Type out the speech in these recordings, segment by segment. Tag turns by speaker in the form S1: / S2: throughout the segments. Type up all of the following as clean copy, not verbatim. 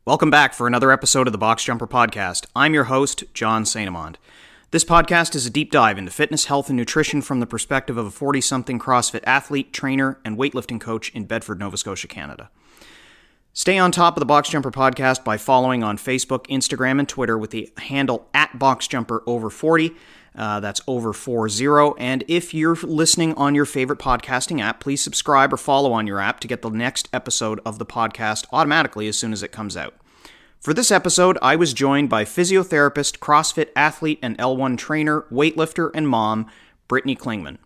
S1: Welcome back for another episode of the Box Jumper Podcast. I'm your host, John St. Amand. This podcast is a deep dive into fitness, health, and nutrition from the perspective of a 40-something CrossFit athlete, trainer, and weightlifting coach in Bedford, Nova Scotia, Canada. Stay on top of the Box Jumper Podcast by following on Facebook, Instagram, and Twitter with the handle @BoxJumperOver40. That's over 40. And if you're listening on your favorite podcasting app, please subscribe or follow on your app to get the next episode of the podcast automatically as soon as it comes out. For this episode, I was joined by physiotherapist, CrossFit athlete, and L1 trainer, weightlifter, and mom, Brittany Klingmann.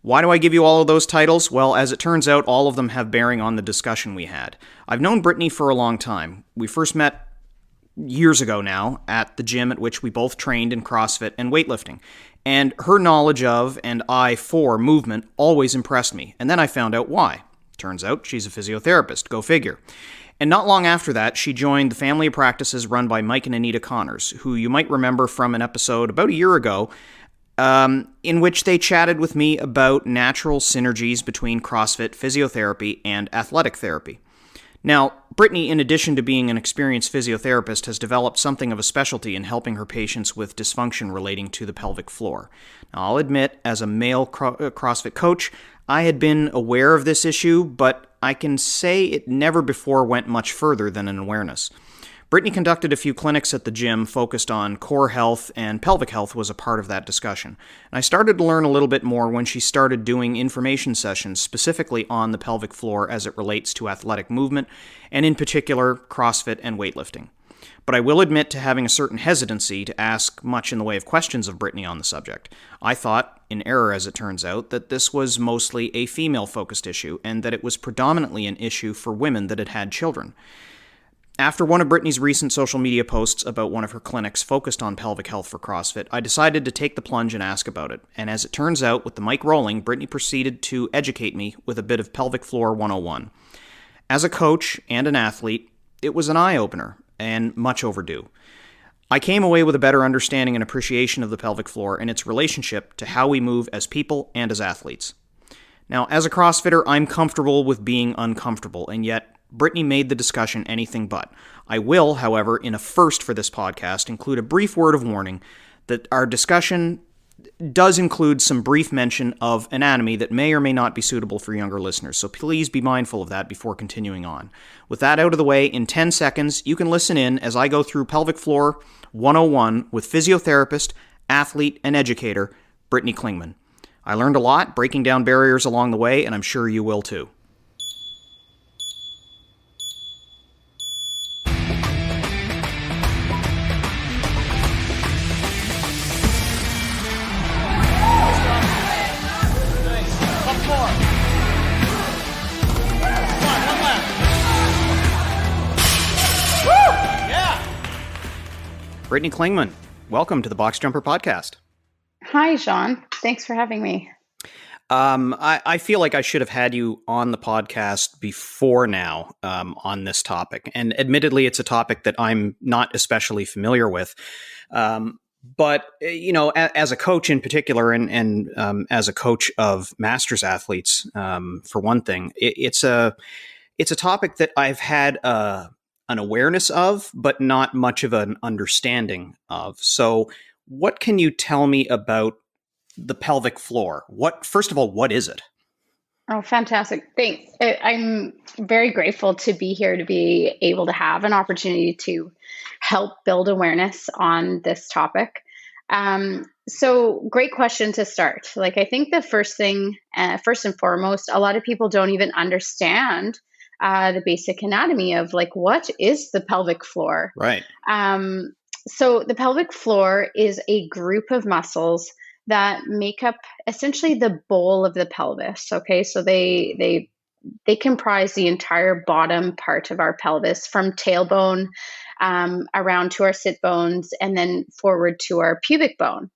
S1: Why do I give you all of those titles? Well, as it turns out, all of them have bearing on the discussion we had. I've known Brittany for a long time. We first met years ago now at the gym at which we both trained in CrossFit and weightlifting. And her knowledge of and eye for movement always impressed me. And then I found out why. Turns out she's a physiotherapist. Go figure. And not long after that, she joined the family of practices run by Mike and Anita Connors, who you might remember from an episode about a year ago, in which they chatted with me about natural synergies between CrossFit, physiotherapy, and athletic therapy. Now, Brittany, in addition to being an experienced physiotherapist, has developed something of a specialty in helping her patients with dysfunction relating to the pelvic floor. Now, I'll admit, as a male CrossFit coach, I had been aware of this issue, but I can say it never before went much further than an awareness. Brittany conducted a few clinics at the gym focused on core health, and pelvic health was a part of that discussion. And I started to learn a little bit more when she started doing information sessions specifically on the pelvic floor as it relates to athletic movement, and in particular, CrossFit and weightlifting. But I will admit to having a certain hesitancy to ask much in the way of questions of Brittany on the subject. I thought, in error as it turns out, that this was mostly a female-focused issue, and that it was predominantly an issue for women that had had children. After one of Brittany's recent social media posts about one of her clinics focused on pelvic health for CrossFit, I decided to take the plunge and ask about it. And as it turns out, with the mic rolling, Brittany proceeded to educate me with a bit of Pelvic Floor 101. As a coach and an athlete, it was an eye-opener, and much overdue. I came away with a better understanding and appreciation of the pelvic floor and its relationship to how we move as people and as athletes. Now, as a CrossFitter, I'm comfortable with being uncomfortable, and yet Brittany made the discussion anything but. I will, however, in a first for this podcast, include a brief word of warning that our discussion does include some brief mention of anatomy that may or may not be suitable for younger listeners, so please be mindful of that before continuing on. With that out of the way, in 10 seconds, you can listen in as I go through Pelvic Floor 101 with physiotherapist, athlete, and educator, Brittany Klingmann. I learned a lot, breaking down barriers along the way, and I'm sure you will too. Brittany Klingmann, welcome to the Box Jumper Podcast.
S2: Hi, Sean. Thanks for having me.
S1: I feel like I should have had you on the podcast before now on this topic. And admittedly, it's a topic that I'm not especially familiar with. But, you know, as a coach in particular, and as a coach of masters athletes, for one thing, it's a topic that I've had an awareness of, but not much of an understanding of. So what can you tell me about the pelvic floor? First of all, what is it?
S2: Oh, fantastic. Thanks. I'm very grateful to be here, to be able to have an opportunity to help build awareness on this topic. So great question to start. Like, I think the first thing, first and foremost, a lot of people don't even understand the basic anatomy of, like, what is the pelvic floor?
S1: Right.
S2: So the pelvic floor is a group of muscles that make up essentially the bowl of the pelvis. Okay, so they comprise the entire bottom part of our pelvis, from tailbone around to our sit bones, and then forward to our pubic bone.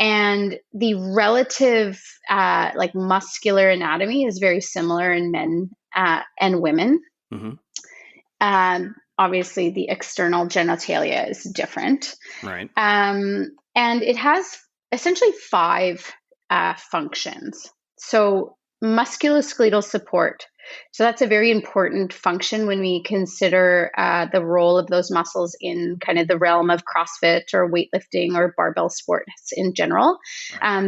S2: And the relative muscular anatomy is very similar in men and women. Mm-hmm. Obviously, the external genitalia is different.
S1: Right.
S2: And it has essentially 5 functions. So musculoskeletal support. So that's a very important function when we consider the role of those muscles in kind of the realm of CrossFit or weightlifting or barbell sports in general,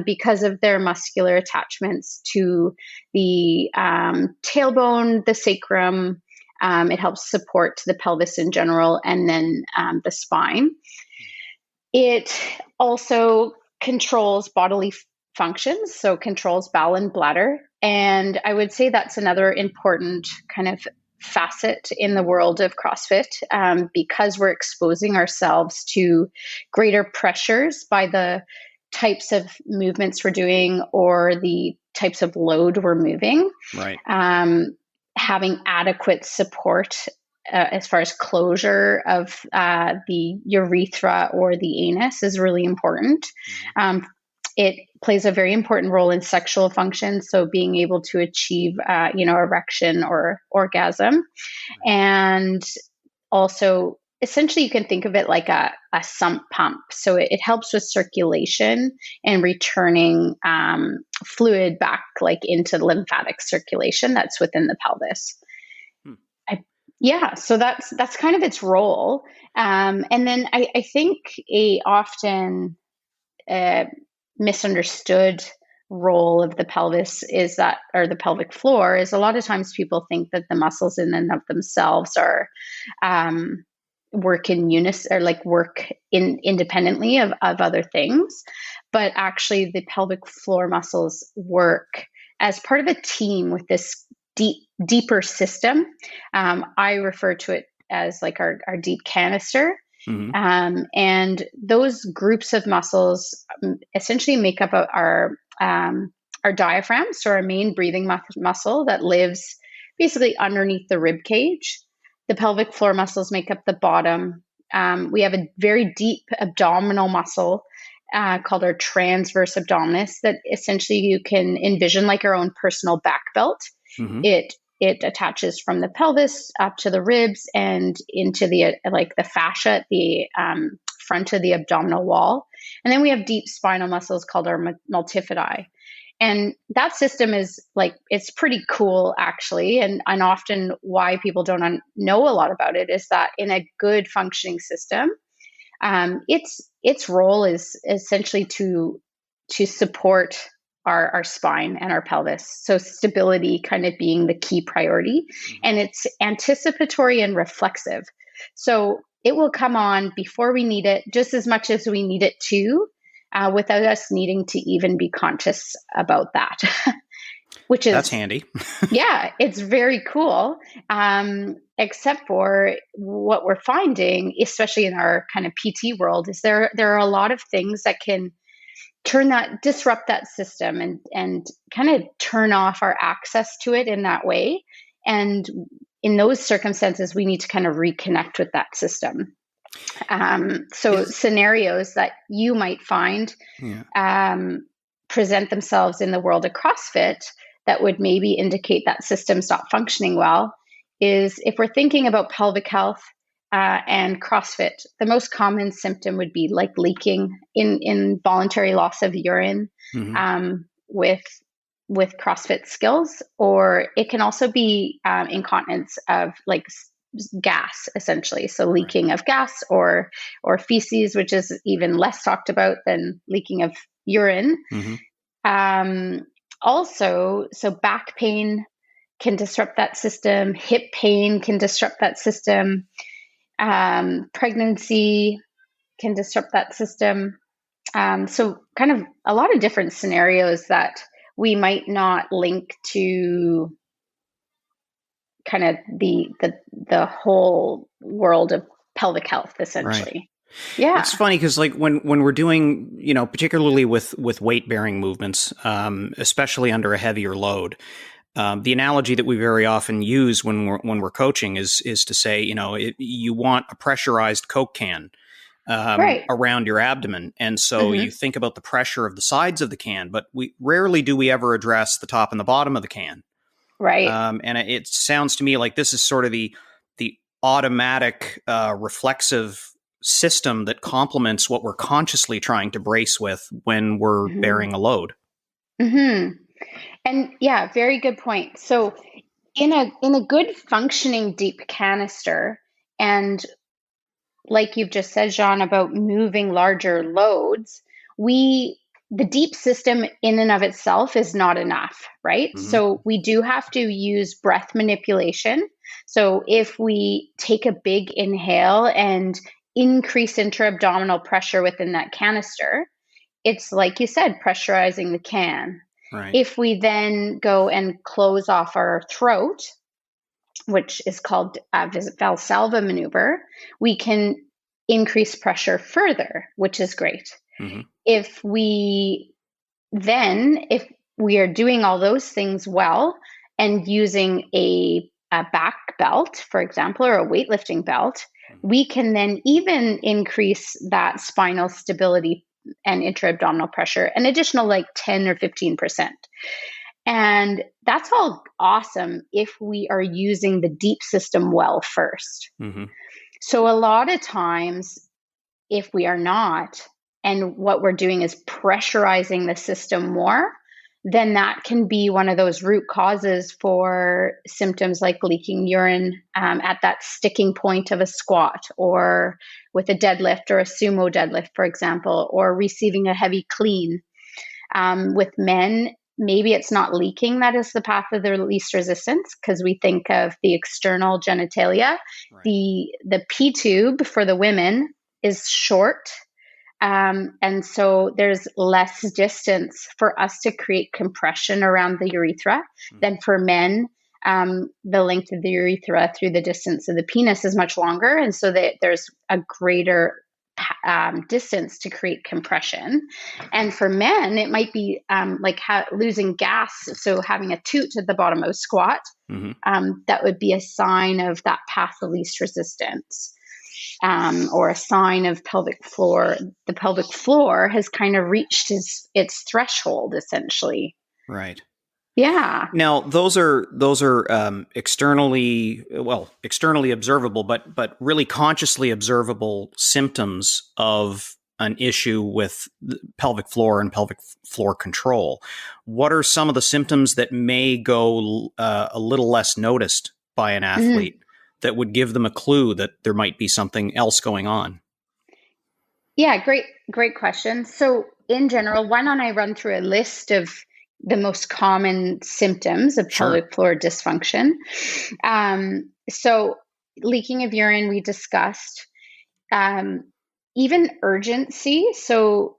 S2: because of their muscular attachments to the tailbone, the sacrum. It helps support the pelvis in general, and then the spine. It also controls bodily functions, so controls bowel and bladder. And I would say that's another important kind of facet in the world of CrossFit, because we're exposing ourselves to greater pressures by the types of movements we're doing or the types of load we're moving.
S1: Right.
S2: Having adequate support as far as closure of the urethra or the anus is really important. It plays a very important role in sexual function, so being able to achieve, erection or orgasm. And also, essentially, you can think of it like a sump pump. So it helps with circulation and returning fluid back like into the lymphatic circulation that's within the pelvis. So that's kind of its role. And then I think a often misunderstood role of the pelvis is that, or the pelvic floor, is a lot of times people think that the muscles in and of themselves are work in unison, or like work independently of other things. But actually the pelvic floor muscles work as part of a team with this deeper system. I refer to it as like our deep canister. And those groups of muscles essentially make up our diaphragm, so our main breathing muscle that lives basically underneath the rib cage. The pelvic floor muscles make up the bottom. We have a very deep abdominal muscle called our transverse abdominis that essentially you can envision like our own personal back belt. It attaches from the pelvis up to the ribs and into the fascia at the front of the abdominal wall. And then we have deep spinal muscles called our multifidi. And that system is like, it's pretty cool actually. And often why people don't know a lot about it is that in a good functioning system, its role is essentially to support our spine and our pelvis. So stability kind of being the key priority. And it's anticipatory and reflexive. So it will come on before we need it, just as much as we need it to, without us needing to even be conscious about that. That's
S1: handy.
S2: Yeah, it's very cool. Except for what we're finding, especially in our kind of PT world, is there are a lot of things that can disrupt that system and kind of turn off our access to it in that way. And in those circumstances, we need to kind of reconnect with that system. Scenarios that you might find present themselves in the world of CrossFit that would maybe indicate that system's not functioning well is if we're thinking about pelvic health and CrossFit, the most common symptom would be like leaking, involuntary loss of urine with CrossFit skills, or it can also be incontinence of like gas, essentially. So leaking of gas or feces, which is even less talked about than leaking of urine. Also, so back pain can disrupt that system. Hip pain can disrupt that system. Pregnancy can disrupt that system. So kind of a lot of different scenarios that we might not link to kind of the whole world of pelvic health, essentially.
S1: Right.
S2: Yeah.
S1: It's funny because like when we're doing, particularly with weight bearing movements, especially under a heavier load, the analogy that we very often use when we're coaching is to say, you want a pressurized Coke can around your abdomen. And so you think about the pressure of the sides of the can, but rarely do we ever address the top and the bottom of the can.
S2: Right.
S1: And it sounds to me like this is sort of the automatic reflexive system that complements what we're consciously trying to brace with when we're bearing a load.
S2: And yeah, very good point. So in a good functioning deep canister, and like you've just said, Jean, about moving larger loads, the deep system in and of itself is not enough, right?
S1: Mm-hmm.
S2: So we do have to use breath manipulation. So if we take a big inhale and increase intra-abdominal pressure within that canister, it's like you said, pressurizing the can.
S1: Right.
S2: If we then go and close off our throat, which is called Valsalva maneuver, we can increase pressure further, which is great.
S1: Mm-hmm.
S2: If we are doing all those things well and using a back belt, for example, or a weightlifting belt, we can then even increase that spinal stability and intra-abdominal pressure an additional like 10 or 15%. And that's all awesome if we are using the deep system well first.
S1: Mm-hmm.
S2: So a lot of times, if we are not, and what we're doing is pressurizing the system more, then that can be one of those root causes for symptoms like leaking urine at that sticking point of a squat, or with a deadlift or a sumo deadlift, for example, or receiving a heavy clean. With men, maybe it's not leaking that is the path of the least resistance, because we think of the external genitalia.
S1: Right.
S2: The P tube for the women is short. And so there's less distance for us to create compression around the urethra than for men. The length of the urethra through the distance of the penis is much longer. And so there's a greater distance to create compression. And for men, it might be like losing gas. So having a toot at the bottom of a squat, that would be a sign of that path of least resistance. Or a sign of pelvic floor. The pelvic floor has kind of reached its threshold, essentially.
S1: Right.
S2: Yeah.
S1: Now, those are externally observable, but really consciously observable symptoms of an issue with the pelvic floor and pelvic floor control. What are some of the symptoms that may go a little less noticed by an athlete that would give them a clue that there might be something else going on?
S2: Yeah, great question. So in general, why don't I run through a list of the most common symptoms of pelvic floor dysfunction? So leaking of urine, we discussed, even urgency. So,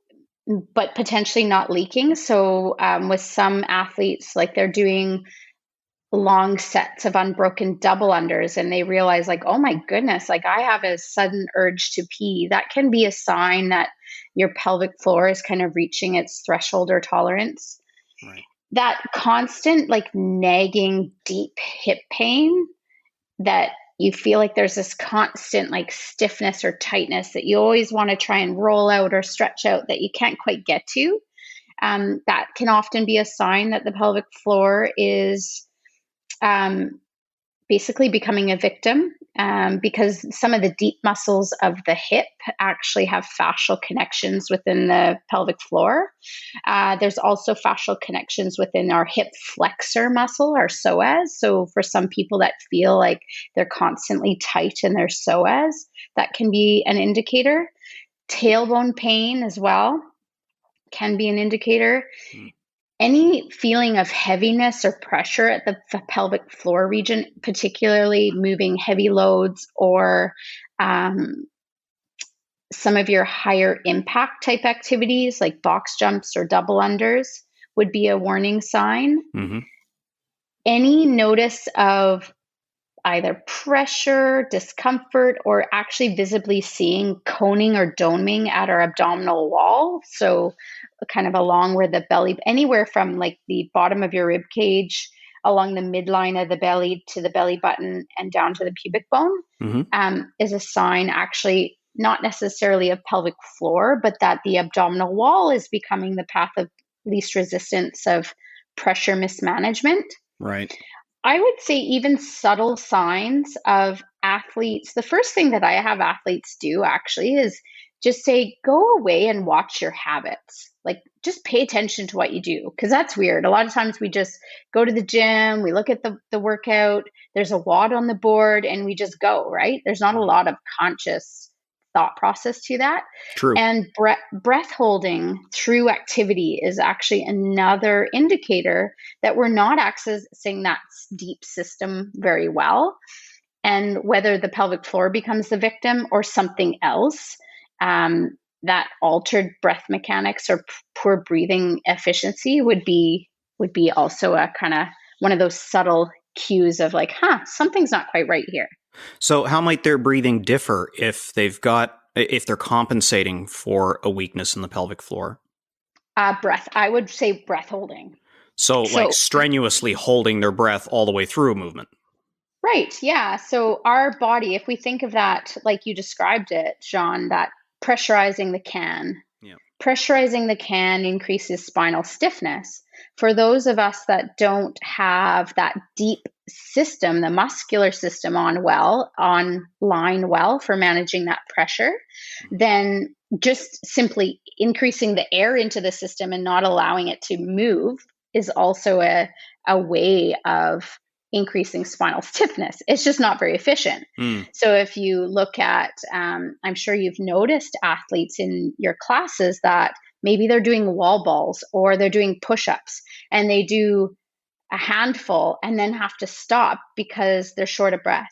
S2: but potentially not leaking. So with some athletes, like they're doing long sets of unbroken double unders and they realize like, oh my goodness, like I have a sudden urge to pee. That can be a sign that your pelvic floor is kind of reaching its threshold or tolerance.
S1: Right.
S2: That constant like nagging deep hip pain that you feel like there's this constant like stiffness or tightness that you always want to try and roll out or stretch out that you can't quite get to. That can often be a sign that the pelvic floor is basically becoming a victim, because some of the deep muscles of the hip actually have fascial connections within the pelvic floor. There's also fascial connections within our hip flexor muscle, our psoas. So for some people that feel like they're constantly tight in their psoas, that can be an indicator. Tailbone pain as well can be an indicator. Any feeling of heaviness or pressure at the pelvic floor region, particularly moving heavy loads or some of your higher impact type activities like box jumps or double unders, would be a warning sign. Any notice of either pressure, discomfort, or actually visibly seeing coning or doming at our abdominal wall. So kind of along where the belly, anywhere from like the bottom of your rib cage along the midline of the belly to the belly button and down to the pubic bone, is a sign, actually not necessarily of pelvic floor, but that the abdominal wall is becoming the path of least resistance of pressure mismanagement.
S1: Right.
S2: I would say even subtle signs of athletes. The first thing that I have athletes do actually is just say, go away and watch your habits. Like just pay attention to what you do, because that's weird. A lot of times we just go to the gym, we look at the workout, there's a WOD on the board, and we just go, right? There's not a lot of conscious thought process to that.
S1: True.
S2: And breath holding through activity is actually another indicator that we're not accessing that deep system very well. And whether the pelvic floor becomes the victim or something else, that altered breath mechanics or poor breathing efficiency would be also a kind of one of those subtle cues of like, something's not quite right here.
S1: So how might their breathing differ if they're compensating for a weakness in the pelvic floor?
S2: Breath. I would say breath holding.
S1: So like strenuously holding their breath all the way through a movement.
S2: Right. Yeah. So our body, if we think of that, like you described it, Jean, that pressurizing the can. Yeah. Pressurizing the can increases spinal stiffness. For those of us that don't have that deep system, the muscular system online well for managing that pressure, then just simply increasing the air into the system and not allowing it to move is also a way of increasing spinal stiffness. It's just not very efficient. So if you look at, I'm sure you've noticed athletes in your classes that maybe they're doing wall balls or they're doing push-ups and they do a handful and then have to stop because they're short of breath.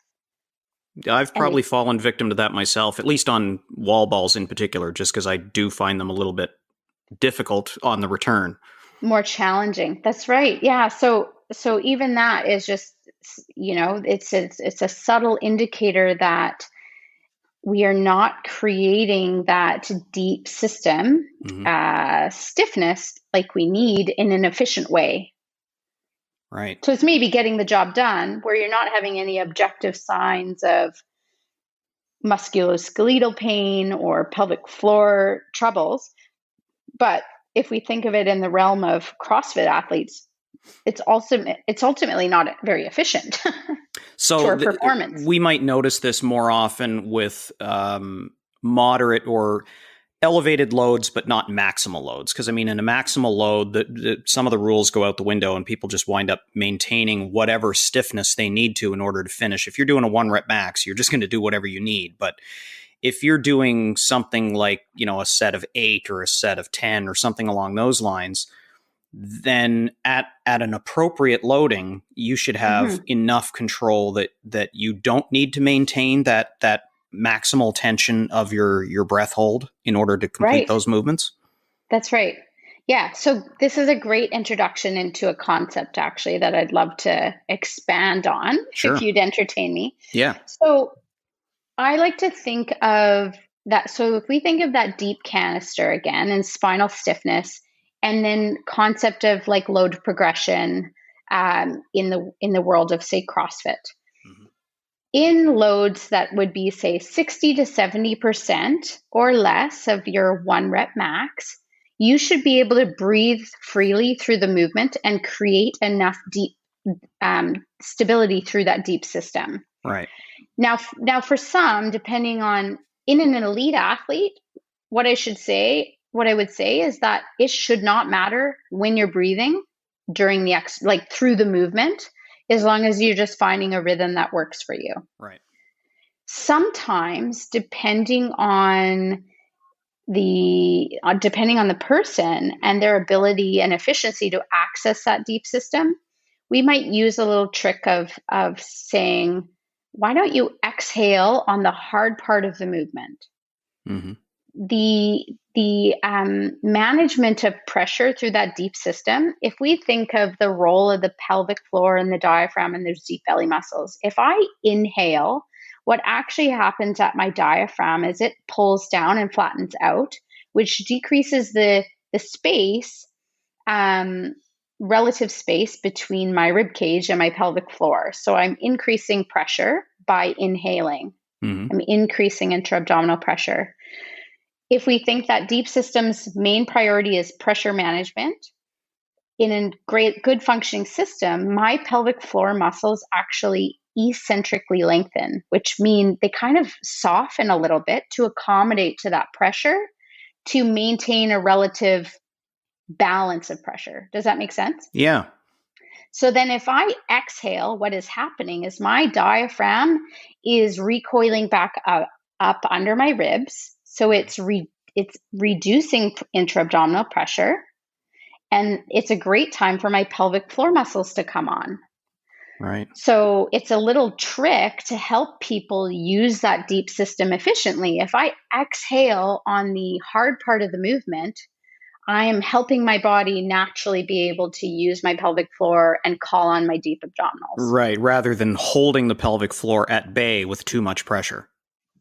S1: I've probably fallen victim to that myself, at least on wall balls in particular, just because I do find them a little bit difficult on the return.
S2: More challenging. That's right. Yeah. So even that is just, it's a subtle indicator that we are not creating that deep system stiffness like we need in an efficient way.
S1: Right.
S2: So it's maybe getting the job done where you're not having any objective signs of musculoskeletal pain or pelvic floor troubles. But if we think of it in the realm of CrossFit athletes, it's ultimately not very efficient
S1: so
S2: for performance.
S1: We might notice this more often with moderate or elevated loads, but not maximal loads. Because, I mean, in a maximal load, some of the rules go out the window and people just wind up maintaining whatever stiffness they need to in order to finish. If you're doing a 1-rep max, you're just going to do whatever you need. But if you're doing something like, a set of 8 or a set of 10 or something along those lines, then at an appropriate loading, you should have enough control that you don't need to maintain that maximal tension of your breath hold in order to complete those movements.
S2: That's right. Yeah. So this is a great introduction into a concept actually that I'd love to expand on if you'd entertain me.
S1: Yeah.
S2: So I like to think of that. So if we think of that deep canister again and spinal stiffness, and then concept of like load progression in the world of, say, CrossFit. In loads that would be, say, 60 to 70% or less of your 1-rep max, you should be able to breathe freely through the movement and create enough deep stability through that deep system.
S1: Right.
S2: Now for some, depending on in an elite athlete, what I would say is that it should not matter when you're breathing during through the movement, as long as you're just finding a rhythm that works for you.
S1: Right.
S2: Sometimes, depending on the person and their ability and efficiency to access that deep system, we might use a little trick of saying, why don't you exhale on the hard part of the movement? Mm-hmm. The management of pressure through that deep system, if we think of the role of the pelvic floor and the diaphragm and those deep belly muscles, if I inhale, what actually happens at my diaphragm is it pulls down and flattens out, which decreases the space, relative space between my rib cage and my pelvic floor. So I'm increasing pressure by inhaling. Mm-hmm. I'm increasing intra-abdominal pressure. If we think that deep system's main priority is pressure management, in a good functioning system, my pelvic floor muscles actually eccentrically lengthen, which mean they kind of soften a little bit to accommodate to that pressure to maintain a relative balance of pressure. Does that make sense?
S1: Yeah.
S2: So then if I exhale, what is happening is my diaphragm is recoiling back up under my ribs. So it's reducing intra-abdominal pressure. And it's a great time for my pelvic floor muscles to come on.
S1: Right.
S2: So it's a little trick to help people use that deep system efficiently. If I exhale on the hard part of the movement, I am helping my body naturally be able to use my pelvic floor and call on my deep abdominals.
S1: Right. Rather than holding the pelvic floor at bay with too much pressure.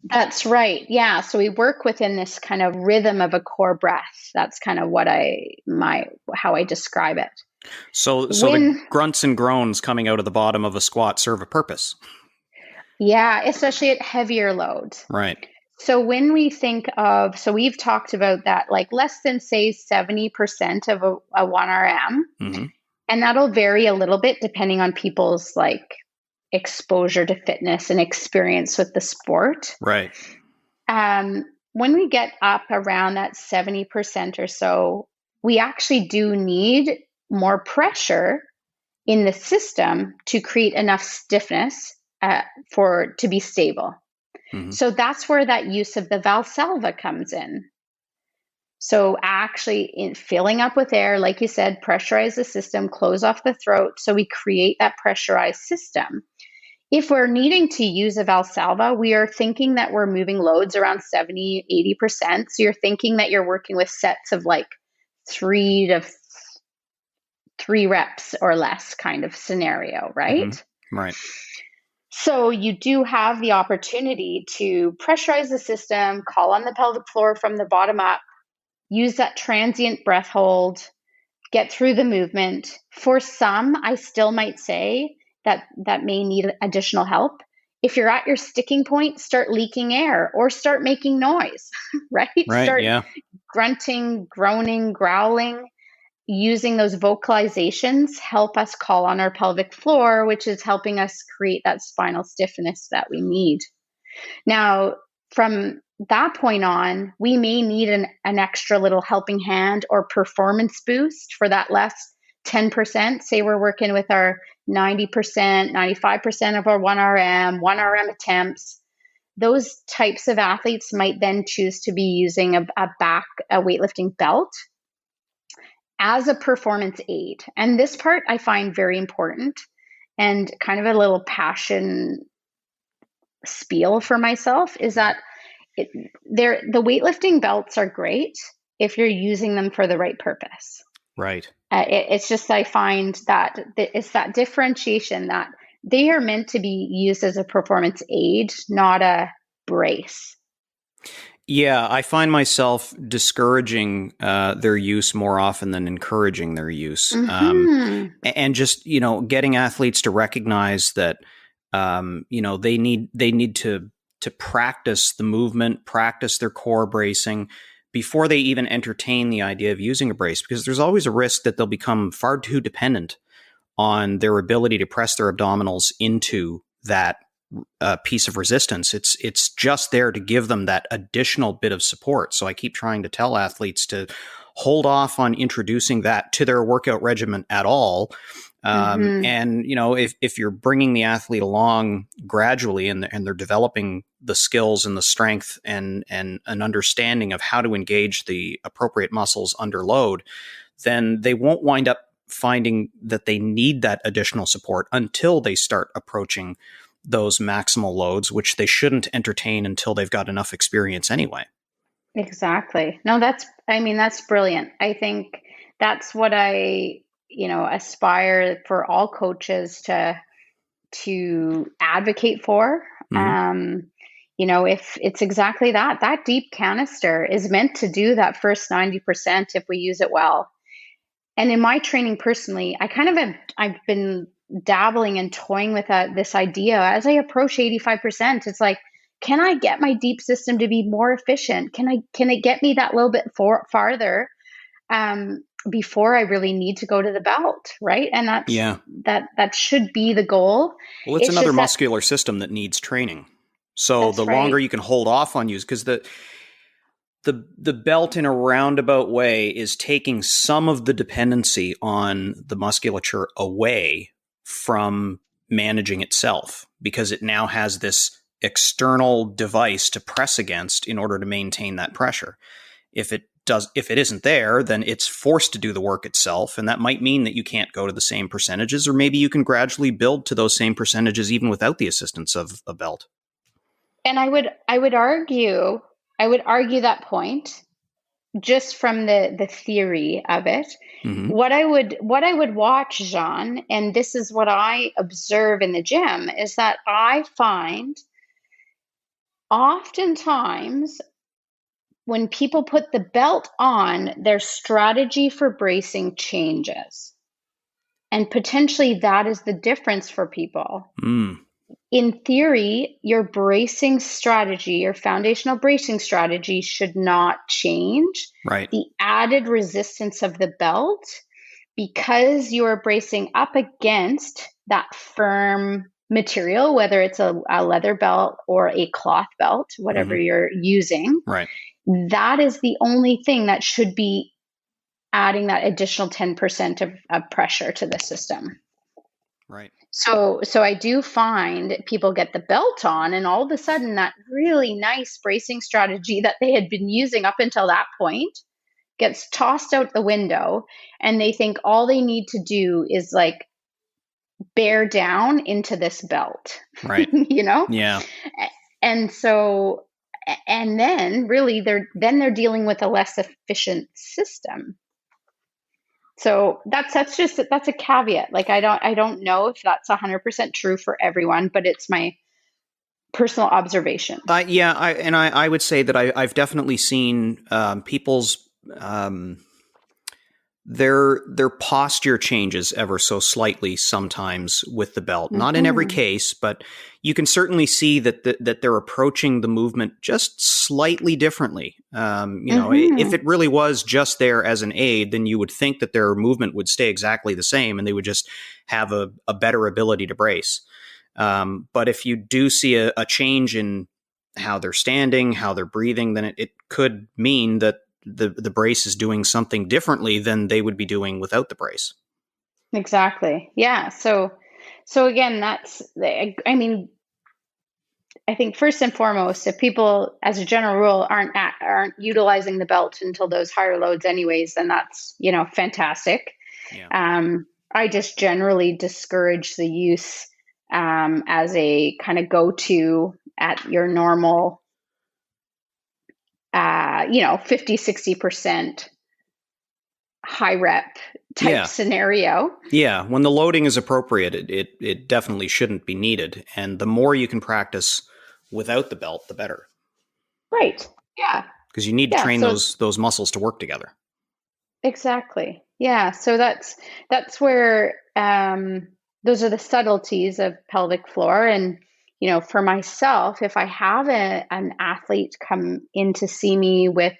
S2: That's right. Yeah. So we work within this kind of rhythm of a core breath. That's kind of what how I describe it.
S1: So the grunts and groans coming out of the bottom of a squat serve a purpose. Yeah,
S2: especially at heavier loads.
S1: Right.
S2: So when we think of, so we've talked about that, like less than say 70% of a 1RM,
S1: mm-hmm.
S2: and that'll vary a little bit depending on people's like exposure to fitness and experience with the sport.
S1: Right.
S2: When we get up around that 70% or so, we actually do need more pressure in the system to create enough stiffness to be stable. Mm-hmm. So that's where that use of the Valsalva comes in. So actually in filling up with air, like you said, pressurize the system, close off the throat. So we create that pressurized system. If we're needing to use a Valsalva, we are thinking that we're moving loads around 70, 80%. So you're thinking that you're working with sets of like 3 reps or less kind of scenario, right?
S1: Mm-hmm. Right.
S2: So you do have the opportunity to pressurize the system, call on the pelvic floor from the bottom up, use that transient breath hold, get through the movement. For some, I still might say that may need additional help. If you're at your sticking point, start leaking air or start making noise, right? Start grunting, groaning, growling. Using those vocalizations help us call on our pelvic floor, which is helping us create that spinal stiffness that we need. Now, from that point on, we may need an extra little helping hand or performance boost for that last 10%. Say we're working with our 90%, 95% of our 1RM attempts. Those types of athletes might then choose to be using a weightlifting belt as a performance aid. And this part I find very important and kind of a little passion spiel for myself is that the weightlifting belts are great if you're using them for the right purpose.
S1: Right.
S2: It's just, I find that it's that differentiation that they are meant to be used as a performance aid, not a brace.
S1: Yeah, I find myself discouraging their use more often than encouraging their use. Mm-hmm. And just, getting athletes to recognize that, they need to practice the movement, practice their core bracing before they even entertain the idea of using a brace, because there's always a risk that they'll become far too dependent on their ability to press their abdominals into that piece of resistance. It's just there to give them that additional bit of support. So I keep trying to tell athletes to hold off on introducing that to their workout regimen at all. Mm-hmm. And, if you're bringing the athlete along gradually and they're developing the skills and the strength and an understanding of how to engage the appropriate muscles under load, then they won't wind up finding that they need that additional support until they start approaching those maximal loads, which they shouldn't entertain until they've got enough experience anyway.
S2: Exactly. No, that's brilliant. I think that's what I, aspire for all coaches to advocate for. Mm-hmm. If it's exactly that deep canister is meant to do that first 90% if we use it well. And in my training personally, I've been dabbling and toying with this idea as I approach 85%. It's like, can I get my deep system to be more efficient? Can it get me that little bit farther before I really need to go to the belt, right? And that should be the goal.
S1: Well, it's another muscular system that needs training. So the longer you can hold off on use, because the belt in a roundabout way is taking some of the dependency on the musculature away from managing itself, because it now has this external device to press against in order to maintain that pressure. If it isn't there, then it's forced to do the work itself. And that might mean that you can't go to the same percentages, or maybe you can gradually build to those same percentages even without the assistance of a belt.
S2: And I would argue that point just from the theory of it. Mm-hmm. What I would watch, Jean, and this is what I observe in the gym, is that I find oftentimes when people put the belt on, their strategy for bracing changes. And potentially that is the difference for people. In theory, your bracing strategy, your foundational bracing strategy should not change.
S1: Right.
S2: The added resistance of the belt, because you are bracing up against that firm material, whether it's a leather belt or a cloth belt, whatever you're using,
S1: right,
S2: that is the only thing that should be adding that additional 10% of pressure to the system.
S1: Right.
S2: So I do find people get the belt on, and all of a sudden that really nice bracing strategy that they had been using up until that point gets tossed out the window, and they think all they need to do is like bear down into this belt.
S1: Right.
S2: You know?
S1: Yeah.
S2: And so, and then really they're dealing with a less efficient system. So that's a caveat. Like I don't know if that's 100% true for everyone, but it's my personal observation.
S1: I would say that I've definitely seen people's their posture changes ever so slightly sometimes with the belt. Not in every case, but you can certainly see that they're approaching the movement just slightly differently. You know, if it really was just there as an aid, then you would think that their movement would stay exactly the same and they would just have a better ability to brace. But if you do see a change in how they're standing, how they're breathing, then it could mean that the brace is doing something differently than they would be doing without the brace.
S2: Exactly. Yeah. So again, I mean, I think first and foremost, if people as a general rule aren't utilizing the belt until those higher loads anyways, then that's, fantastic. Yeah. I just generally discourage the use as a kind of go-to at your normal 50, 60% high rep type scenario.
S1: Yeah. When the loading is appropriate, it definitely shouldn't be needed. And the more you can practice without the belt, the better.
S2: Right. Yeah.
S1: Because you need to train those muscles to work together.
S2: Exactly. Yeah. So that's where those are the subtleties of pelvic floor. And for myself, if I have an athlete come in to see me with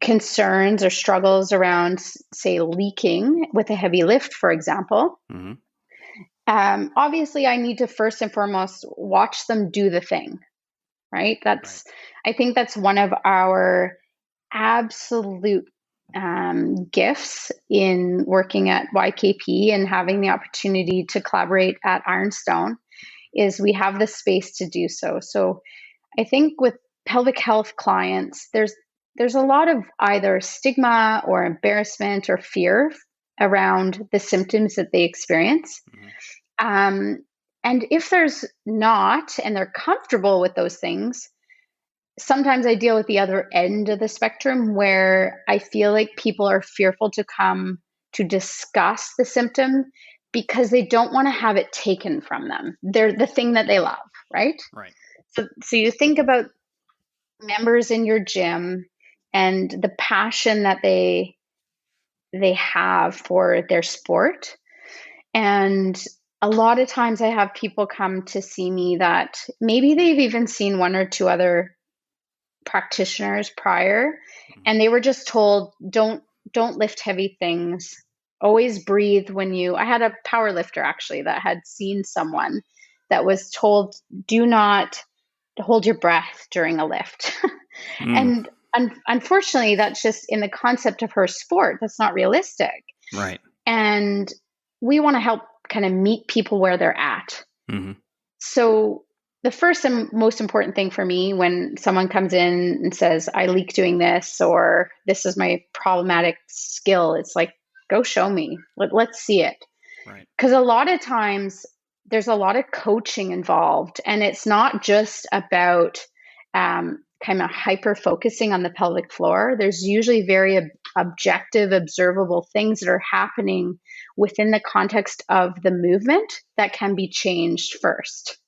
S2: concerns or struggles around, say, leaking with a heavy lift, for example, obviously I need to first and foremost watch them do the thing, right? I think that's one of our absolute gifts in working at YKP and having the opportunity to collaborate at Ironstone is we have the space to do so. So I think with pelvic health clients, there's a lot of either stigma or embarrassment or fear around the symptoms that they experience. And if there's not, and they're comfortable with those things, sometimes I deal with the other end of the spectrum where I feel like people are fearful to come to discuss the symptom because they don't want to have it taken from them. They're the thing that they love, right?
S1: Right.
S2: So you think about members in your gym and the passion that they have for their sport. And a lot of times I have people come to see me that maybe they've even seen one or two other practitioners prior, and they were just told, don't lift heavy things. Always breathe I had a power lifter actually that had seen someone that was told, do not hold your breath during a lift. And unfortunately, that's just in the concept of her sport. That's not realistic.
S1: Right.
S2: And we want to help kind of meet people where they're at.
S1: Mm-hmm.
S2: So the first and most important thing for me when someone comes in and says, I leak doing this, or this is my problematic skill, it's like, go show me. Let's see it.
S1: Right.
S2: Because a lot of times there's a lot of coaching involved, and it's not just about kind of hyper focusing on the pelvic floor. There's usually very objective, observable things that are happening within the context of the movement that can be changed first.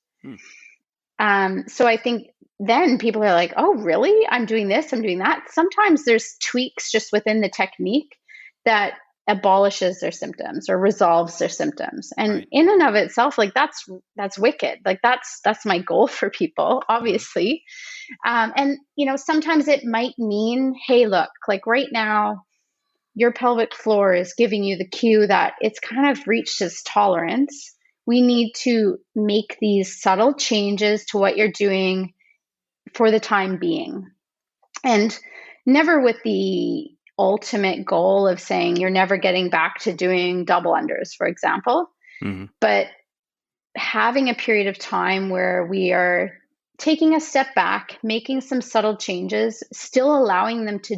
S2: So I think then people are like, oh, really? I'm doing this, I'm doing that. Sometimes there's tweaks just within the technique that abolishes their symptoms or resolves their symptoms. And
S1: Right.
S2: in and of itself, like that's wicked. Like that's my goal for people, obviously. And sometimes it might mean, hey, look, like right now, your pelvic floor is giving you the cue that it's kind of reached its tolerance. We need to make these subtle changes to what you're doing for the time being. And never with the ultimate goal of saying you're never getting back to doing double unders, for example.
S1: Mm-hmm.
S2: But having a period of time where we are taking a step back, making some subtle changes, still allowing them to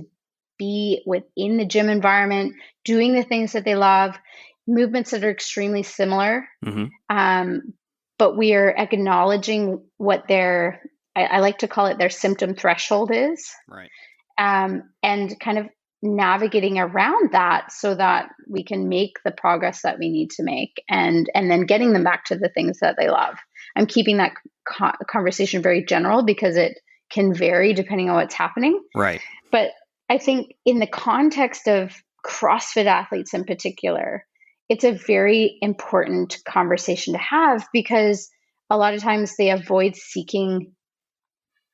S2: be within the gym environment, doing the things that they love, movements that are extremely similar.
S1: Mm-hmm.
S2: But we are acknowledging what I like to call it their symptom threshold is.
S1: Right.
S2: And kind of navigating around that so that we can make the progress that we need to make, and then getting them back to the things that they love. I'm keeping that conversation very general because it can vary depending on what's happening.
S1: Right.
S2: But I think in the context of CrossFit athletes in particular, it's a very important conversation to have because a lot of times they avoid seeking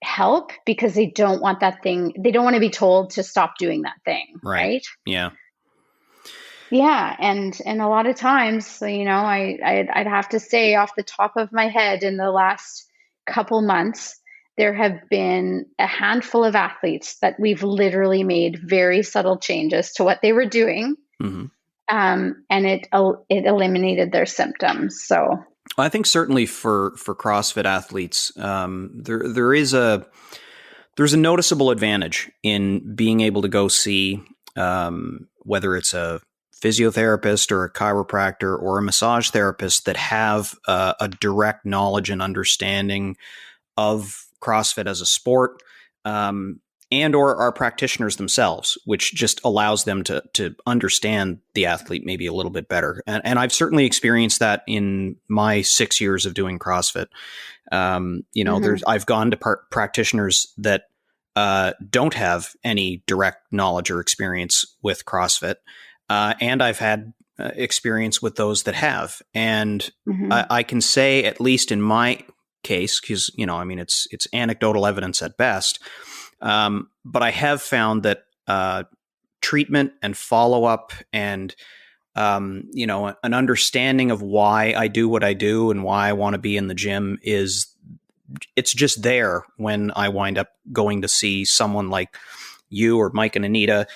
S2: help because they don't want that thing. They don't want to be told to stop doing that thing. Right.
S1: Yeah.
S2: Yeah. And a lot of times, I'd have to say off the top of my head in the last couple months, there have been a handful of athletes that we've literally made very subtle changes to what they were doing.
S1: Mm-hmm.
S2: And it eliminated their symptoms. So
S1: I think certainly for CrossFit athletes, there's a noticeable advantage in being able to go see whether it's a physiotherapist or a chiropractor or a massage therapist that have a direct knowledge and understanding of CrossFit as a sport, and or our practitioners themselves, which just allows them to understand the athlete maybe a little bit better. And I've certainly experienced that in my 6 years of doing CrossFit. Mm-hmm. I've gone to practitioners that don't have any direct knowledge or experience with CrossFit. And I've had experience with those that have. And mm-hmm. I can say, at least in my case, because, it's anecdotal evidence at best. But I have found that treatment and follow-up and, an understanding of why I do what I do and why I want to be in the gym it's just there when I wind up going to see someone like you or Mike and Anita,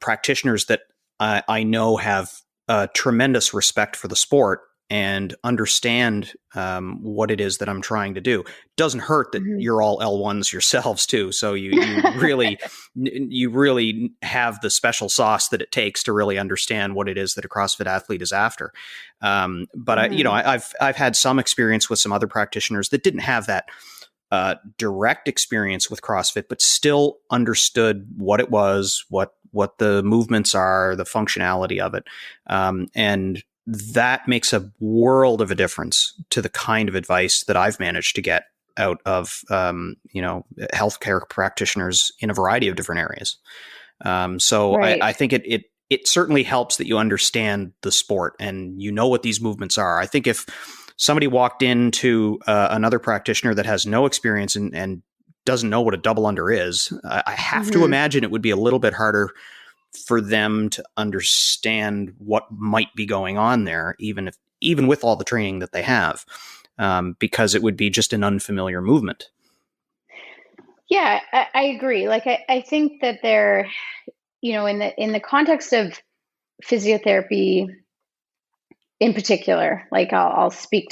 S1: practitioners that I know have tremendous respect for the sport and understand what it is that I'm trying to do. Doesn't hurt that mm-hmm. you're all L1s yourselves too. So you really have the special sauce that it takes to really understand what it is that a CrossFit athlete is after. But mm-hmm. I've had some experience with some other practitioners that didn't have that direct experience with CrossFit, but still understood what it was, what the movements are, the functionality of it, and that makes a world of a difference to the kind of advice that I've managed to get out of, healthcare practitioners in a variety of different areas. So right. I think it certainly helps that you understand the sport and you know what these movements are. I think if somebody walked into another practitioner that has no experience and doesn't know what a double under is, I have mm-hmm. to imagine it would be a little bit harder for them to understand what might be going on there, even with all the training that they have, because it would be just an unfamiliar movement.
S2: Yeah, I agree. Like I think that they're, in the context of physiotherapy in particular, like I'll speak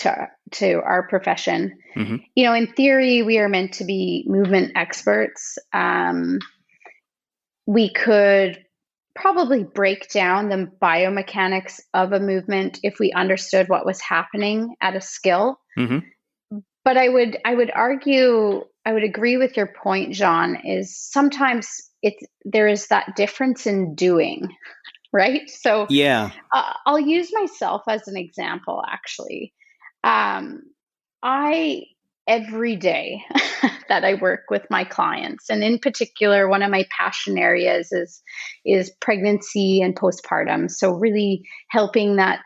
S2: to our profession.
S1: Hmm.
S2: In theory, we are meant to be movement experts. We could probably break down the biomechanics of a movement if we understood what was happening at a skill.
S1: Hmm.
S2: But I would argue, I would agree with your point, Jean, is sometimes there is that difference in doing, right? So
S1: Yeah.
S2: I'll use myself as an example, actually. Um, I, every day that I work with my clients, and in particular, one of my passion areas is pregnancy and postpartum. So really helping that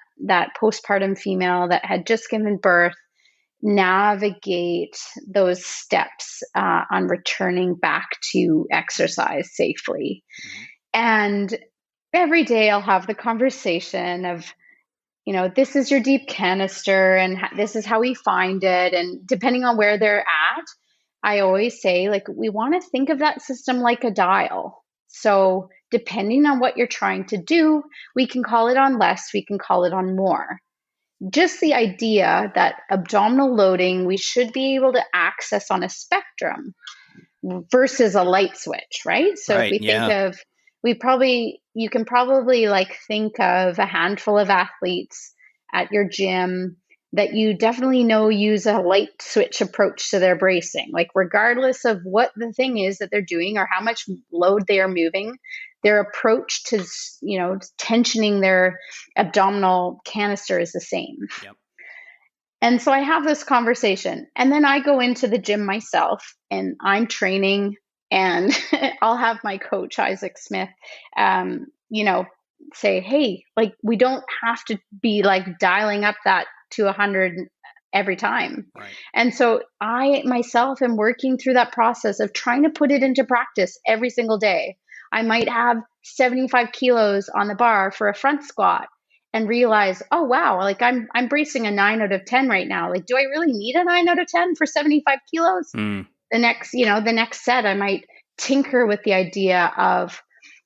S2: postpartum female that had just given birth navigate those steps on returning back to exercise safely.
S1: Hmm.
S2: And every day I'll have the conversation of, this is your deep canister and this is how we find it. And depending on where they're at, I always say, like, we want to think of that system like a dial. So depending on what you're trying to do, we can call it on less, we can call it on more. Just the idea that abdominal loading we should be able to access on a spectrum versus a light switch, right? So if
S1: Right.
S2: we think
S1: Yeah.
S2: of, you can probably like think of a handful of athletes at your gym that you definitely know use a light switch approach to their bracing. Like, regardless of what the thing is that they're doing or how much load they are moving, their approach to, tensioning their abdominal canister is the same.
S1: Yep.
S2: And so I have this conversation, and then I go into the gym myself and I'm training, and I'll have my coach, Isaac Smith, um, you know, say, hey, like, we don't have to be like dialing up that to 100 every time.
S1: Right.
S2: And so I myself am working through that process of trying to put it into practice every single day. I might have 75 kilos on the bar for a front squat and realize, oh wow, like I'm bracing a 9 out of 10 right now. Like, do I really need a 9 out of 10 for 75 kilos?
S1: Mm.
S2: The next set I might tinker with the idea of,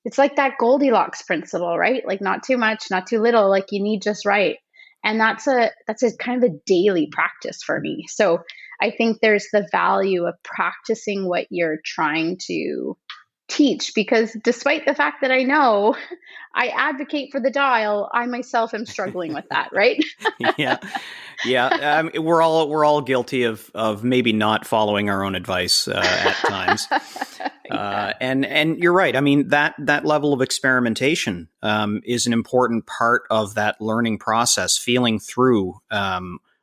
S2: it's like that Goldilocks principle, right? Like, not too much, not too little, like you need just right. And that's a kind of a daily practice for me. So I think there's the value of practicing what you're trying to teach, because despite the fact that I know I advocate for the dial, I myself am struggling with that, right?
S1: Yeah. Yeah. We're all guilty of maybe not following our own advice at times.
S2: Yeah.
S1: And you're right. I mean, that level of experimentation is an important part of that learning process, feeling through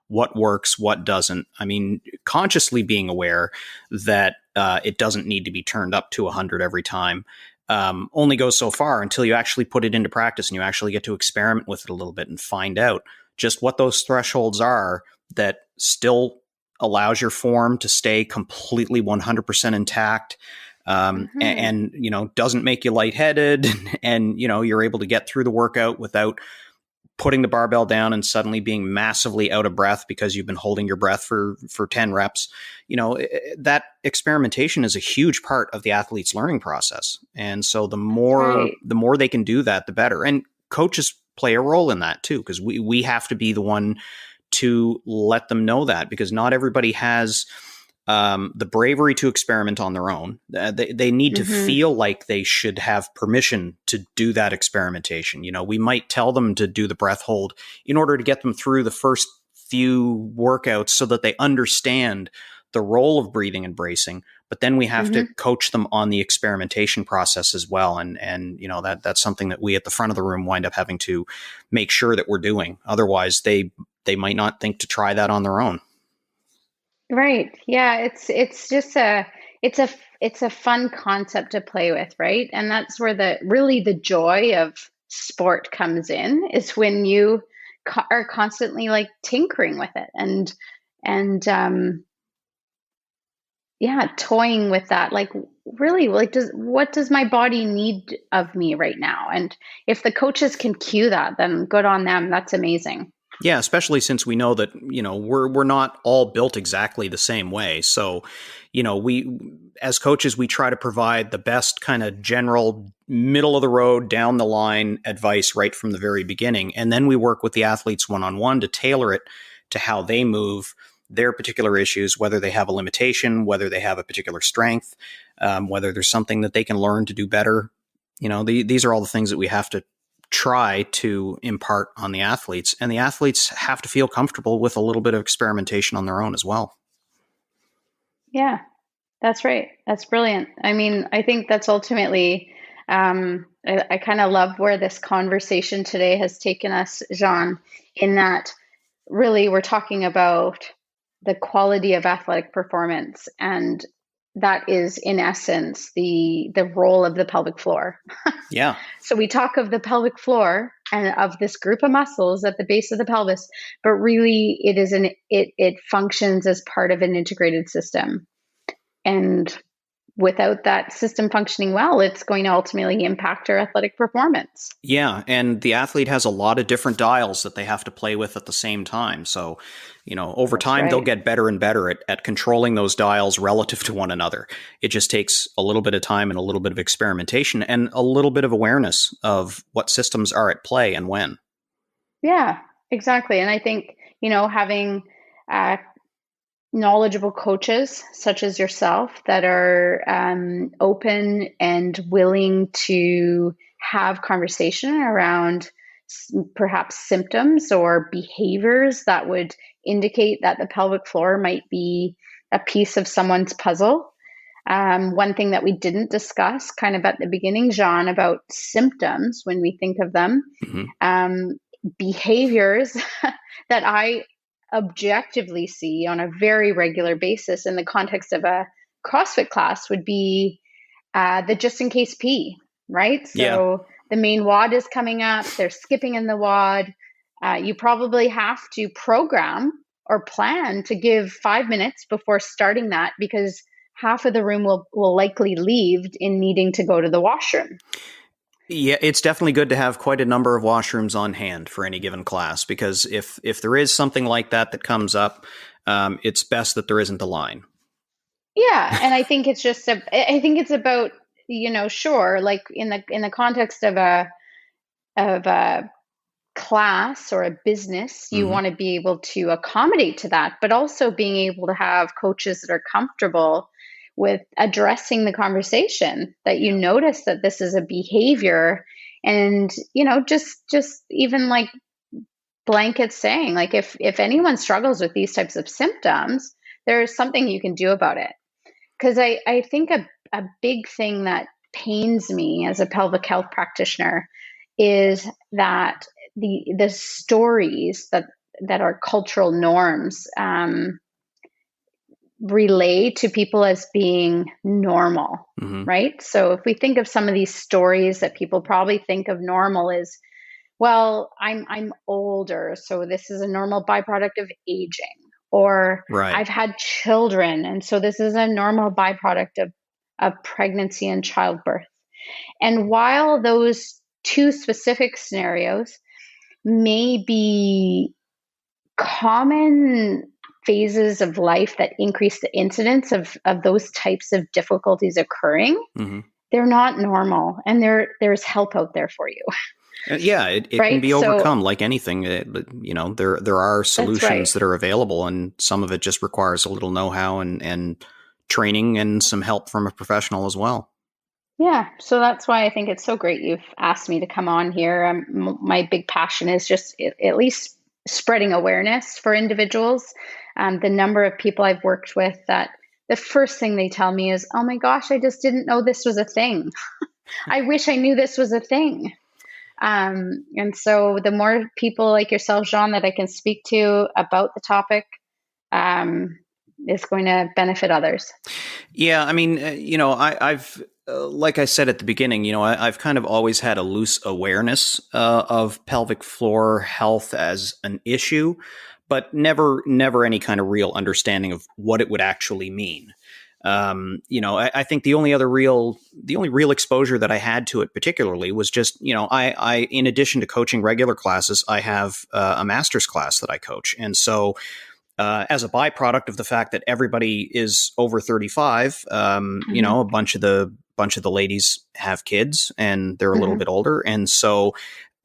S1: what works, what doesn't. I mean, consciously being aware that it doesn't need to be turned up to 100 every time only goes so far until you actually put it into practice and you actually get to experiment with it a little bit and find out just what those thresholds are that still allows your form to stay completely 100% intact.
S2: Hmm.
S1: Doesn't make you lightheaded and, you're able to get through the workout without putting the barbell down and suddenly being massively out of breath because you've been holding your breath for 10 reps. That experimentation is a huge part of the athlete's learning process. And so the
S2: That's
S1: more
S2: right.
S1: the more they can do that, the better. And coaches play a role in that too, because we have to be the one to let them know that, because not everybody has the bravery to experiment on their own. They need to
S2: Hmm.
S1: feel like they should have permission to do that experimentation. We might tell them to do the breath hold in order to get them through the first few workouts so that they understand the role of breathing and bracing. But then we have to
S2: Hmm.
S1: coach them on the experimentation process as well. And that's something that we at the front of the room wind up having to make sure that we're doing. Otherwise, they might not think to try that on their own.
S2: Right. Yeah. It's a it's a fun concept to play with, right? And that's where the joy of sport comes in, is when you are constantly like tinkering with it and yeah, toying with that. Like, really, like, what does my body need of me right now? And if the coaches can cue that, then good on them. That's amazing.
S1: Yeah, especially since we know that, we're not all built exactly the same way. So, we, as coaches, we try to provide the best kind of general middle of the road, down the line advice right from the very beginning. And then we work with the athletes one-on-one to tailor it to how they move, their particular issues, whether they have a limitation, whether they have a particular strength, whether there's something that they can learn to do better. These are all the things that we have to try to impart on the athletes, and the athletes have to feel comfortable with a little bit of experimentation on their own as well.
S2: Yeah, that's right. That's brilliant. I mean, I think that's ultimately, I kind of love where this conversation today has taken us, Jean, in that really we're talking about the quality of athletic performance, and that is in essence the role of the pelvic floor.
S1: Yeah.
S2: So we talk of the pelvic floor and of this group of muscles at the base of the pelvis, but really it functions as part of an integrated system. And without that system functioning well, it's going to ultimately impact our athletic performance.
S1: Yeah, and the athlete has a lot of different dials that they have to play with at the same time. So, over time, they'll get better and better at controlling those dials relative to one another. It just takes a little bit of time and a little bit of experimentation and a little bit of awareness of what systems are at play and when.
S2: Yeah, exactly. And I think, having knowledgeable coaches such as yourself that are open and willing to have conversation around perhaps symptoms or behaviors that would indicate that the pelvic floor might be a piece of someone's puzzle. One thing that we didn't discuss kind of at the beginning, Jean, about symptoms when we think of them, behaviors that I objectively see on a very regular basis in the context of a CrossFit class would be the just in case pee, right? So the main WOD is coming up, they're skipping in the WOD. You probably have to program or plan to give 5 minutes before starting that, because half of the room will likely leave in needing to go to the washroom.
S1: Yeah, it's definitely good to have quite a number of washrooms on hand for any given class, because if there is something like that comes up, it's best that there isn't a line.
S2: Yeah, and I think it's just I think it's about, sure, like in the context of a class or a business, you want to be able to accommodate to that, but also being able to have coaches that are comfortable with addressing the conversation that you notice that this is a behavior, and just even like blanket saying, like, if anyone struggles with these types of symptoms, there's something you can do about it. Because I think a big thing that pains me as a pelvic health practitioner is that the stories that are cultural norms relay to people as being normal, right? So if we think of some of these stories that people probably think of normal as, well, I'm older, so this is a normal byproduct of aging, or I've had children, and so this is a normal byproduct of pregnancy and childbirth. And while those two specific scenarios may be common phases of life that increase the incidence of those types of difficulties occurring, they're not normal, and there's help out there for you.
S1: Yeah, it can be overcome like anything. There are solutions that are available, and some of it just requires a little know-how and training and some help from a professional as well.
S2: Yeah, so that's why I think it's so great you've asked me to come on here. My big passion is just at least spreading awareness for individuals. The number of people I've worked with that the first thing they tell me is, oh my gosh, I just didn't know this was a thing. I wish I knew this was a thing. And so the more people like yourself, Jean, that I can speak to about the topic, is going to benefit others.
S1: Yeah, I mean, I've like I said at the beginning, I've kind of always had a loose awareness of pelvic floor health as an issue, but never any kind of real understanding of what it would actually mean. I think the only real exposure that I had to it particularly was just, I in addition to coaching regular classes, I have a master's class that I coach. And so as a byproduct of the fact that everybody is over 35, a bunch of the ladies have kids and they're a little bit older. And so,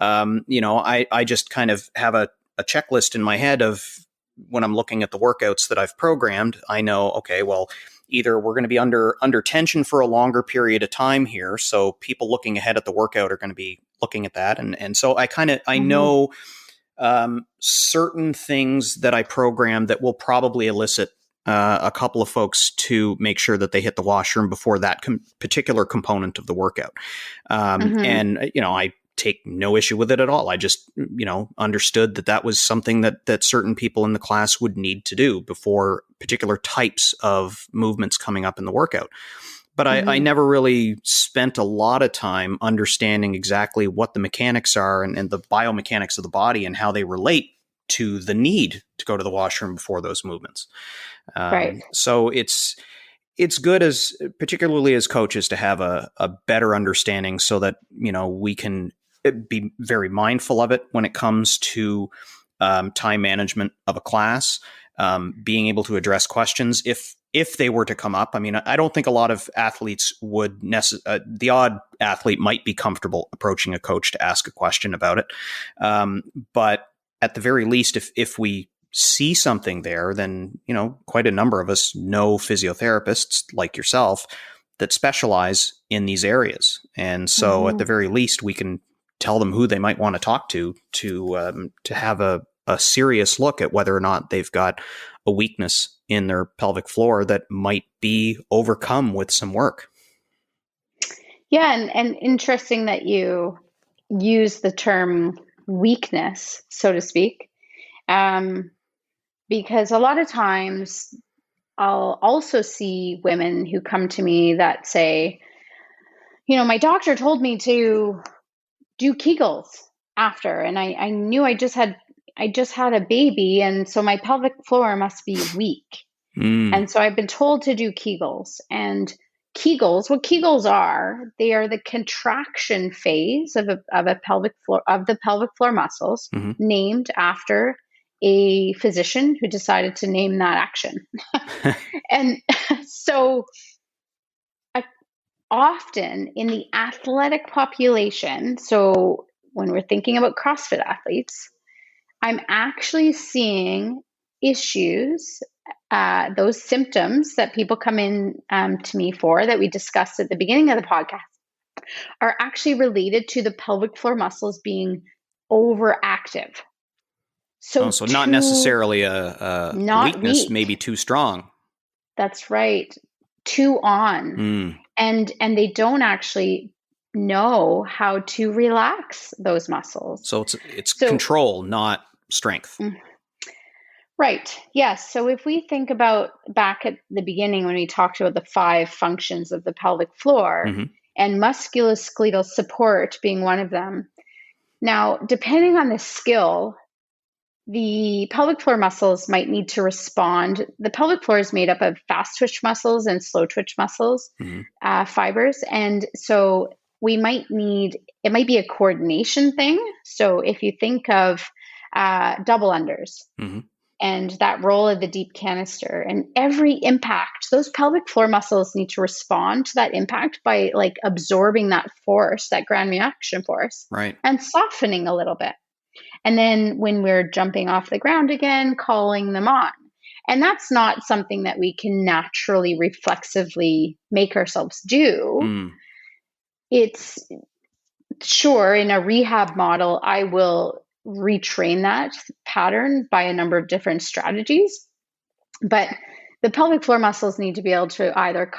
S1: I just kind of have a checklist in my head of when I'm looking at the workouts that I've programmed, I know, okay, well, either we're going to be under tension for a longer period of time here. So people looking ahead at the workout are going to be looking at that. And so I know certain things that I program that will probably elicit a couple of folks to make sure that they hit the washroom before that particular component of the workout. And, I take no issue with it at all. I just, understood that was something that certain people in the class would need to do before particular types of movements coming up in the workout. But I never really spent a lot of time understanding exactly what the mechanics are and the biomechanics of the body and how they relate to the need to go to the washroom before those movements.
S2: Right.
S1: So it's good, as particularly as coaches, to have a better understanding so that, we can be very mindful of it when it comes to time management of a class, being able to address questions if they were to come up. I mean, I don't think a lot of athletes would the odd athlete might be comfortable approaching a coach to ask a question about it. But at the very least, if we see something there, then, quite a number of us know physiotherapists like yourself that specialize in these areas. And so at the very least, we can tell them who they might want to talk to have a serious look at whether or not they've got a weakness in their pelvic floor that might be overcome with some work.
S2: Yeah, and interesting that you use the term weakness, so to speak, because a lot of times I'll also see women who come to me that say, my doctor told me to do Kegels after, and I knew I just had a baby, and so my pelvic floor must be weak. And so I've been told to do Kegels. And Kegels, what Kegels are, they are the contraction phase of a pelvic floor, of the pelvic floor muscles, named after a physician who decided to name that action. And so often in the athletic population, so when we're thinking about CrossFit athletes, I'm actually seeing issues, those symptoms that people come in to me for, that we discussed at the beginning of the podcast, are actually related to the pelvic floor muscles being overactive. So
S1: not necessarily a weakness,
S2: weak.
S1: maybe too strong.
S2: That's right. Too on. And they don't actually know how to relax those muscles.
S1: So it's control, not strength.
S2: Right. Yes. So if we think about back at the beginning when we talked about the 5 functions of the pelvic floor, and musculoskeletal support being one of them. Now, depending on the skill, the pelvic floor muscles might need to respond. The pelvic floor is made up of fast twitch muscles and slow twitch muscles, fibers. And so we might need, it might be a coordination thing. So if you think of double unders and that roll of the deep canister, and every impact, those pelvic floor muscles need to respond to that impact by like absorbing that force, that ground reaction force,
S1: right,
S2: and softening a little bit. And then when we're jumping off the ground again, calling them on. And that's not something that we can naturally, reflexively make ourselves do. It's sure in a rehab model, I will retrain that pattern by a number of different strategies. But the pelvic floor muscles need to be able to either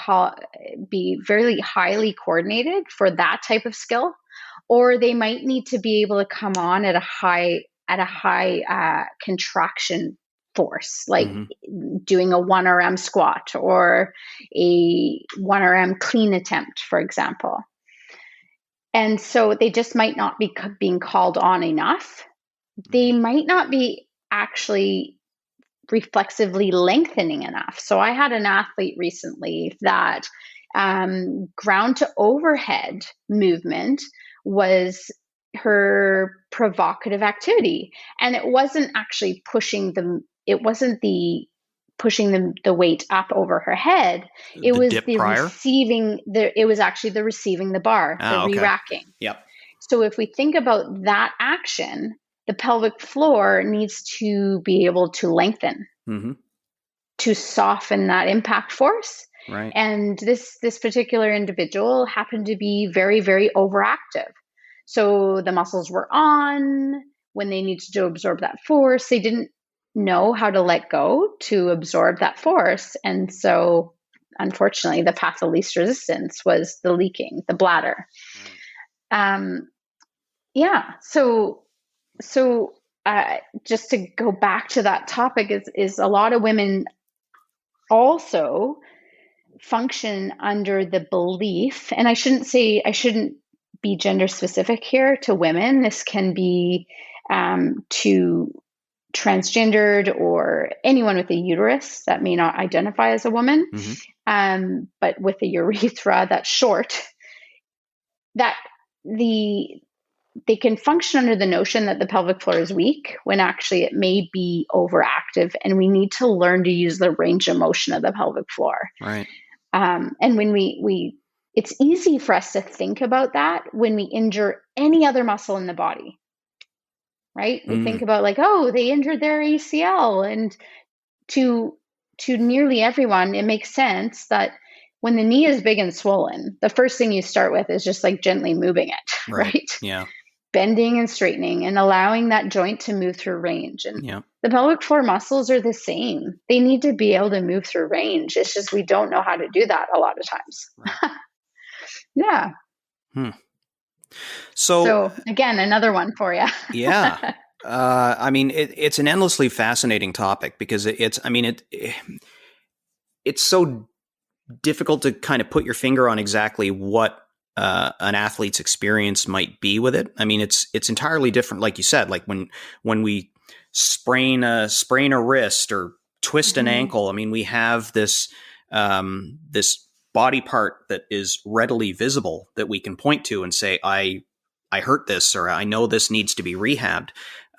S2: be very highly coordinated for that type of skill, or they might need to be able to come on at a high contraction force, like doing a 1RM squat or a 1RM clean attempt, for example. And so they just might not be being called on enough. They might not be actually reflexively lengthening enough. So I had an athlete recently that ground to overhead movement was her provocative activity. And it wasn't actually pushing the weight up over her head. It
S1: The
S2: was
S1: dip
S2: the
S1: prior?
S2: receiving it was actually the receiving the bar, the
S1: Okay.
S2: re-racking.
S1: Yep.
S2: So if we think about that action, the pelvic floor needs to be able to lengthen, to soften that impact force.
S1: Right.
S2: And this particular individual happened to be very, very overactive. So the muscles were on when they needed to absorb that force. They didn't know how to let go to absorb that force. And so, unfortunately, the path of least resistance was the leaking, the bladder. Yeah. So just to go back to that topic is a lot of women also function under the belief, and I shouldn't be gender specific here to women. This can be to transgendered or anyone with a uterus that may not identify as a woman, but with a urethra that's short, that they can function under the notion that the pelvic floor is weak when actually it may be overactive, and we need to learn to use the range of motion of the pelvic floor.
S1: Right.
S2: And when it's easy for us to think about that when we injure any other muscle in the body, right? We think about like, oh, they injured their ACL, and to nearly everyone, it makes sense that when the knee is big and swollen, the first thing you start with is just like gently moving it, right?
S1: Yeah.
S2: Bending and straightening and allowing that joint to move through range. And the pelvic floor muscles are the same. They need to be able to move through range. It's just we don't know how to do that a lot of times. Right. Yeah. So again, another one for you.
S1: Yeah. I mean, it's an endlessly fascinating topic because it's so difficult to kind of put your finger on exactly what an athlete's experience might be with it. I mean, it's entirely different. Like you said, like when we sprain a wrist or twist an ankle, I mean, we have this body part that is readily visible that we can point to and say, I hurt this, or I know this needs to be rehabbed.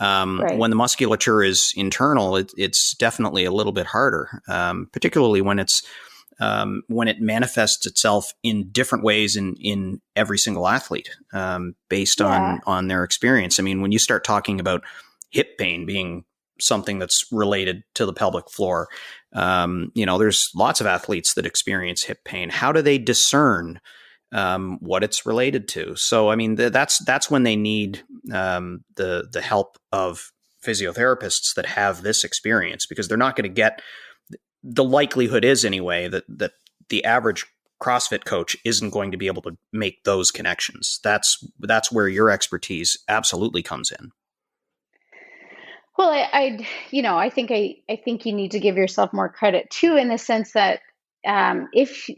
S1: Right. When the musculature is internal, it's definitely a little bit harder, particularly when it manifests itself in different ways in every single athlete, based on their experience. I mean, when you start talking about hip pain being something that's related to the pelvic floor, there's lots of athletes that experience hip pain. How do they discern what it's related to? So, I mean, that's when they need the help of physiotherapists that have this experience, because they're not going to get. The likelihood is anyway that the average CrossFit coach isn't going to be able to make those connections. That's where your expertise absolutely comes in.
S2: Well, I think you need to give yourself more credit too, in the sense that if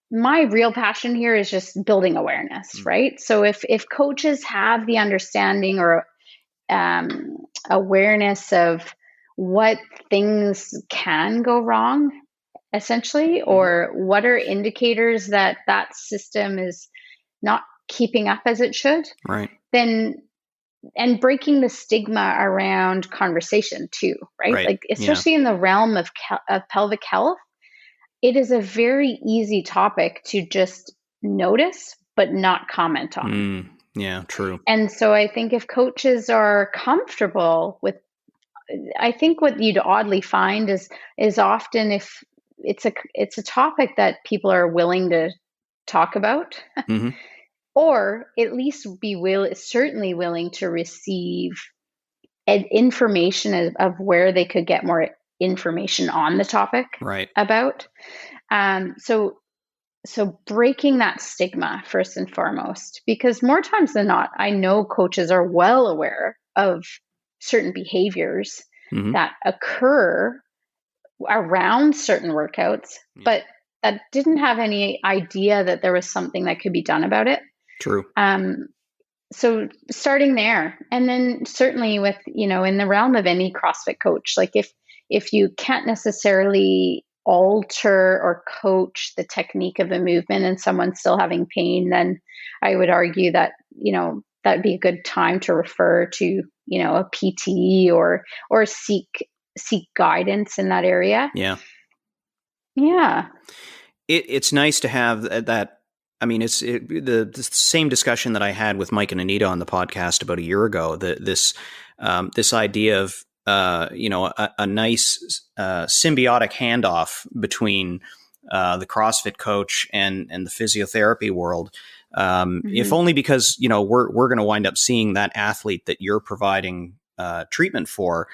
S2: my real passion here is just building awareness, right? So if coaches have the understanding or awareness of what things can go wrong, essentially, or what are indicators that system is not keeping up as it should,
S1: right?
S2: Then, and breaking the stigma around conversation too, right? Like, especially in the realm of pelvic health, it is a very easy topic to just notice, but not comment on.
S1: Yeah, true.
S2: And so I think if coaches are comfortable with, I think what you'd oddly find is often if it's a topic that people are willing to talk about, or at least certainly willing to receive information of where they could get more information on the topic,
S1: right?
S2: About. So breaking that stigma first and foremost, because more times than not, I know coaches are well aware of certain behaviors that occur around certain workouts, but that didn't have any idea that there was something that could be done about it.
S1: True.
S2: So starting there, and then certainly with, in the realm of any CrossFit coach, like if if you can't necessarily alter or coach the technique of a movement and someone's still having pain, then I would argue that, that'd be a good time to refer to, a PT or seek guidance in that area.
S1: Yeah.
S2: Yeah.
S1: It's nice to have that. I mean, it's the same discussion that I had with Mike and Anita on the podcast about a year ago. This idea of a nice symbiotic handoff between the CrossFit coach and the physiotherapy world. If only because we're going to wind up seeing that athlete that you're providing treatment for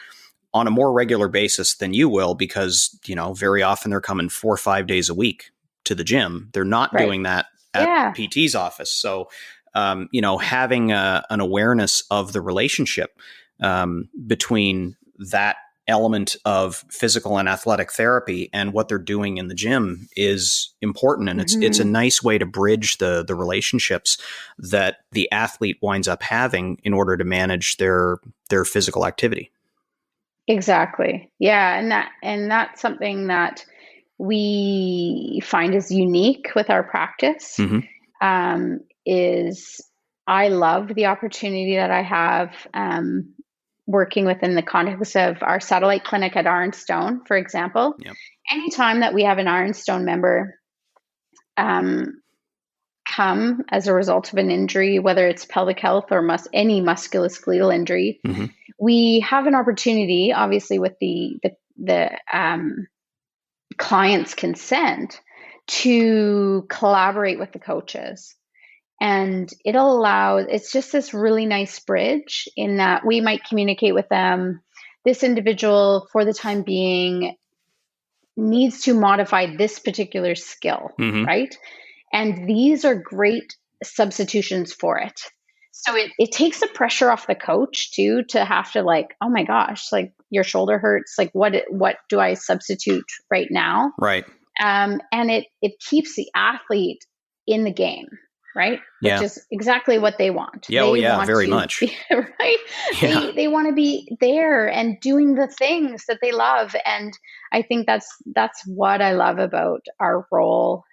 S1: on a more regular basis than you will, because very often they're coming 4 or 5 days a week to the gym. They're not doing that at PT's office. So, having an awareness of the relationship between that element of physical and athletic therapy and what they're doing in the gym is important. And it's a nice way to bridge the relationships that the athlete winds up having in order to manage their physical activity.
S2: Exactly. Yeah. And that's something that we find is unique with our practice. Is I love the opportunity that I have working within the context of our satellite clinic at Ironstone, for example.
S1: Yep.
S2: Anytime that we have an Ironstone member come as a result of an injury, whether it's pelvic health or any musculoskeletal injury, we have an opportunity, obviously with the client's consent, to collaborate with the coaches. And it's just this really nice bridge in that we might communicate with them. This individual, for the time being, needs to modify this particular skill, right? And these are great substitutions for it. So it takes the pressure off the coach too, to have to oh my gosh, your shoulder hurts. What do I substitute right now?
S1: Right.
S2: And it keeps the athlete in the game. Right. Which is exactly what they want.
S1: Yeah. Very much.
S2: Right. Yeah. They want to be there and doing the things that they love. And I think that's what I love about our role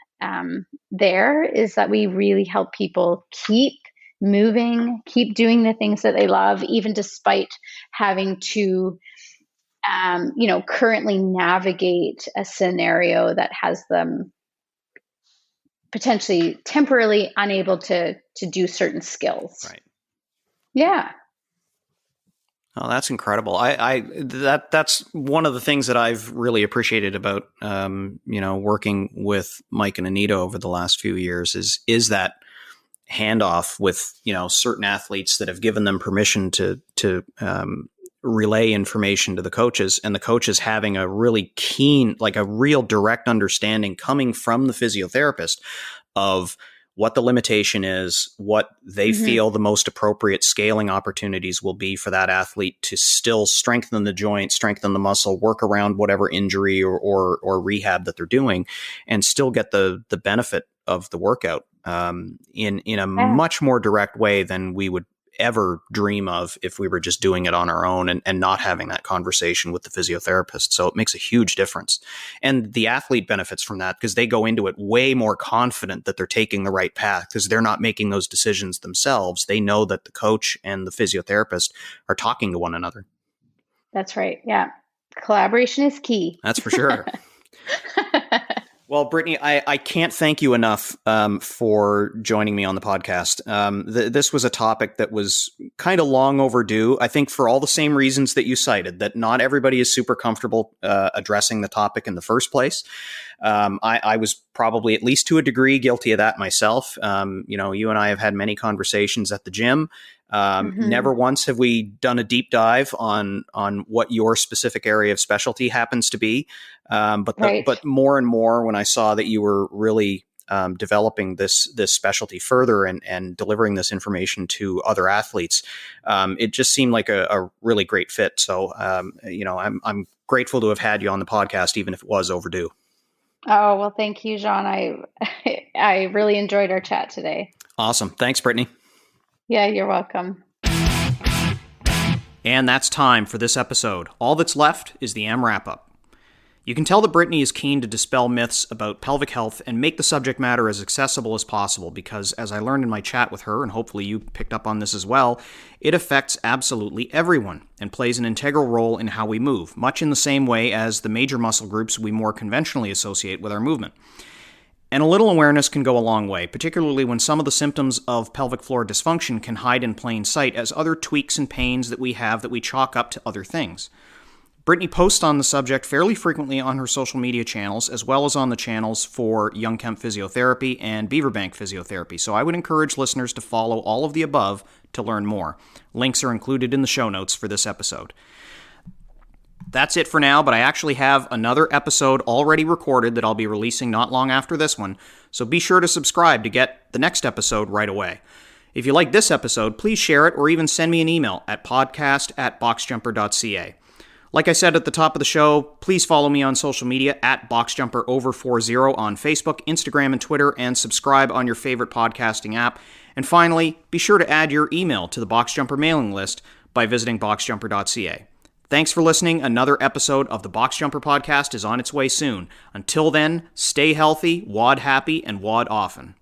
S2: there, is that we really help people keep moving, keep doing the things that they love, even despite having to, currently navigate a scenario that has them potentially temporarily unable to do certain skills.
S1: Right.
S2: Yeah.
S1: Oh, that's incredible. That's one of the things that I've really appreciated about, working with Mike and Anita over the last few years is that handoff with, certain athletes that have given them permission to relay information to the coaches, and the coaches having a really keen, a real direct understanding coming from the physiotherapist of what the limitation is, what they feel the most appropriate scaling opportunities will be for that athlete to still strengthen the joint, strengthen the muscle, work around whatever injury or rehab that they're doing, and still get the benefit of the workout in a much more direct way than we would ever dream of if we were just doing it on our own and not having that conversation with the physiotherapist. So it makes a huge difference. And the athlete benefits from that because they go into it way more confident that they're taking the right path, because they're not making those decisions themselves. They know that the coach and the physiotherapist are talking to one another.
S2: That's right. Yeah. Collaboration is key.
S1: That's for sure. Well, Brittany, I can't thank you enough for joining me on the podcast. This was a topic that was kind of long overdue, I think, for all the same reasons that you cited, that not everybody is super comfortable addressing the topic in the first place. I was probably, at least to a degree, guilty of that myself. You and I have had many conversations at the gym. Never once have we done a deep dive on what your specific area of specialty happens to be. But more and more, when I saw that you were really developing this specialty further and delivering this information to other athletes, it just seemed like a really great fit. So, I'm grateful to have had you on the podcast, even if it was overdue.
S2: Oh, well, thank you, John. I really enjoyed our chat today.
S1: Awesome. Thanks, Brittany.
S2: Yeah, you're welcome.
S1: And that's time for this episode. All that's left is the M wrap-up. You can tell that Brittany is keen to dispel myths about pelvic health and make the subject matter as accessible as possible because, as I learned in my chat with her, and hopefully you picked up on this as well, it affects absolutely everyone and plays an integral role in how we move, much in the same way as the major muscle groups we more conventionally associate with our movement. And a little awareness can go a long way, particularly when some of the symptoms of pelvic floor dysfunction can hide in plain sight as other tweaks and pains that we have that we chalk up to other things. Brittany posts on the subject fairly frequently on her social media channels, as well as on the channels for Young Kemp Physiotherapy and Beaverbank Physiotherapy, so I would encourage listeners to follow all of the above to learn more. Links are included in the show notes for this episode. That's it for now, but I actually have another episode already recorded that I'll be releasing not long after this one, so be sure to subscribe to get the next episode right away. If you like this episode, please share it or even send me an email at podcast@boxjumper.ca. Like I said at the top of the show, please follow me on social media at BoxJumperOver40 on Facebook, Instagram, and Twitter, and subscribe on your favorite podcasting app. And finally, be sure to add your email to the BoxJumper mailing list by visiting BoxJumper.ca. Thanks for listening. Another episode of the BoxJumper podcast is on its way soon. Until then, stay healthy, WOD happy, and WOD often.